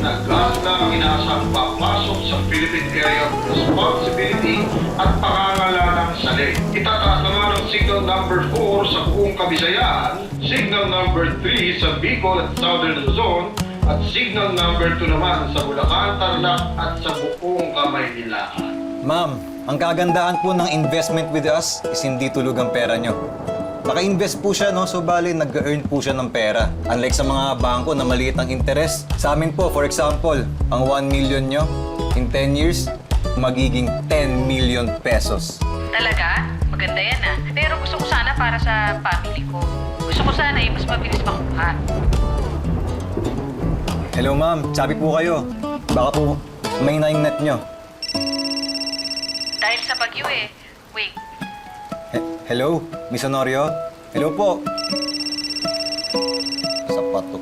na gas na inaasang papasok sa Philippine Area of Responsibility at pangangalanan ng salik. Itataas naman ang signal number 4 sa buong Kabisayan, signal number 3 sa Bicol at Southern Luzon, at signal number 2 naman sa Bulacan, Tarlac at sa buong Kamaynilaan. Ma'am, ang kagandahan po ng investment with us is hindi tulog ang pera nyo. Naka-invest po siya, no? So, bali, nag-earn po siya ng pera. Unlike sa mga bangko na maliit ang interest. Sa amin po, for example, ang 1 million nyo, in 10 years, magiging 10 million pesos. Talaga? Maganda yan ah. Pero gusto ko sana para sa family ko. Gusto ko sana mas mabilis makuha. Hello, ma'am. Sabi po kayo. Baka po may na yung net nyo. Dahil sa bagyo eh. Wait. Hello, Miss Honorio? Hello po. Sapato.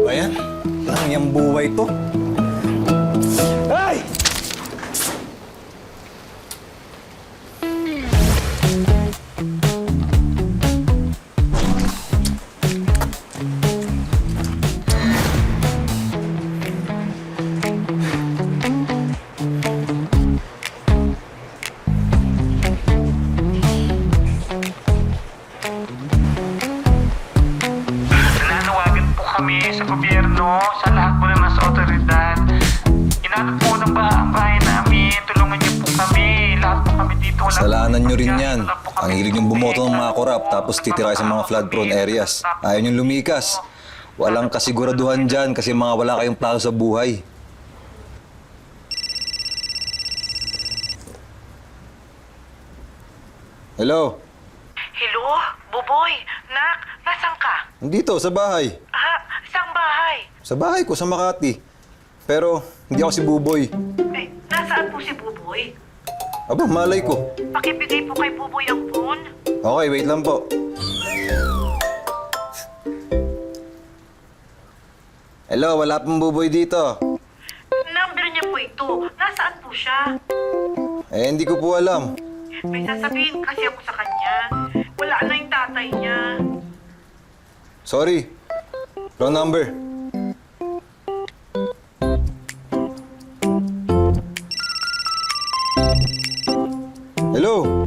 Ayan, lang yung buhay to. Ay! Nananawagan po kami sa gobyerno, sa lahat po ng nasa otoridad. Inanap po ng ang bahay namin, tulungan niyo po kami. Lahat po kami dito. Kasalanan nyo rin yan. Ang hilig yung bumoto ng mga korap tapos titira sa mga flood-prone areas. Ayaw nyo lumikas. Walang kasiguraduhan dyan kasi mga wala kayong plano sa buhay. Hello? Hello? Buboy? Nak? Nasaan ka? Nandito, sa bahay. Ha? Isang bahay? Sa bahay ko, sa Makati. Pero hindi ako si Buboy. Eh, nasaan po si Buboy? Aba, malay ko. Pakibigay po kay Buboy ang phone. Okay, wait lang po. Hello, wala pong Buboy dito. Number niya po ito. Nasaan po siya? Eh, hindi ko po alam. May sasabihin kasi ako sa kanya. Wala na yung tatay niya. Sorry. Wrong number. Hello?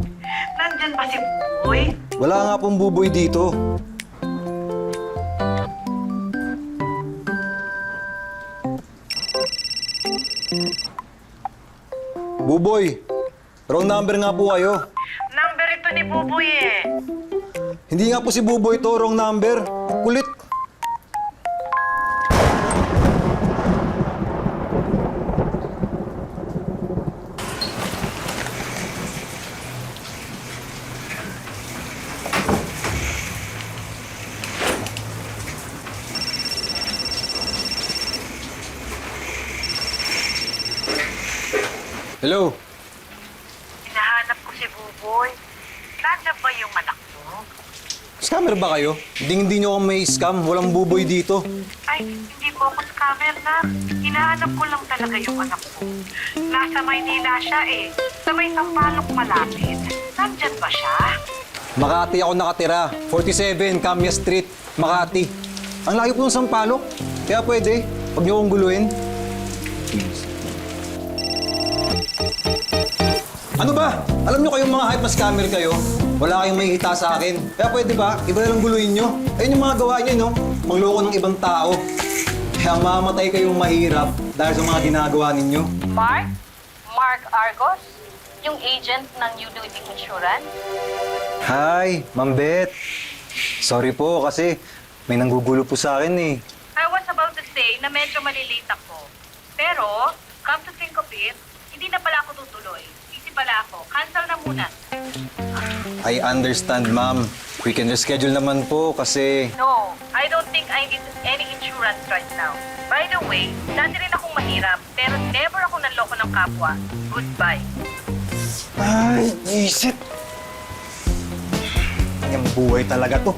Nandyan ba si Buboy? Wala nga pong Buboy dito. Buboy, wrong number nga po kayo. Number ito ni Buboy eh. Hindi nga po si Buboy to, wrong number. Kulit. Hello? Hinahanap ko si Buboy. Nandiyan ba yung anak mo? Scammer ba kayo? Hindi nyo ako may scam. Walang Buboy dito. Ay, hindi po ako scammer na. Hinahanap ko lang talaga yung anak ko. Nasa Maynila siya eh. Sa may Sampaloc malapit. Nandyan ba siya? Makati ako nakatira. 47 Camia Street, Makati. Ang layo po ng Sampaloc. Kaya pwede, huwag niyo akong guluhin. Ano ba? Alam niyo kayong mga hype na scammer kayo? Wala kayong makikita sa akin. Kaya pwede ba? Iba na lang guluhin niyo. Ayun yung mga gawa niyo, no? Mangloko ng ibang tao. Kaya mamatay kayong mahirap dahil sa mga ginagawa ninyo. Mark? Mark Argos? Yung agent ng New Living Insurance? Hi, Ma'am Beth. Sorry po kasi may nanggugulo po sa akin eh. I was about to say na medyo malilate ako. Pero, come to think of it, hindi na pala ako tutuloy. Busy pala ako. Cancel na muna. I understand, ma'am. We can reschedule naman po kasi... No, I don't think I need any insurance right now. By the way, dati rin akong mahirap, pero never ako nanloko ng kapwa. Goodbye. Ay, isip! Yung buhay talaga to.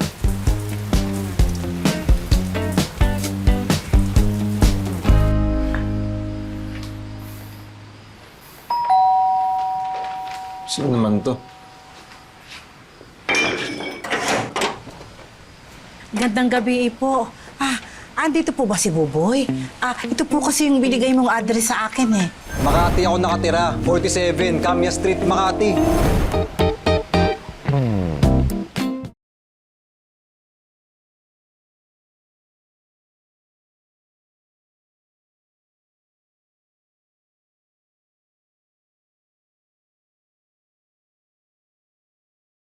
Sino naman to? Gandang gabi po. Andito po ba si Buboy? Ito po kasi yung binigay mong address sa akin eh. Makati ako nakatira. 47, Camia Street, Makati.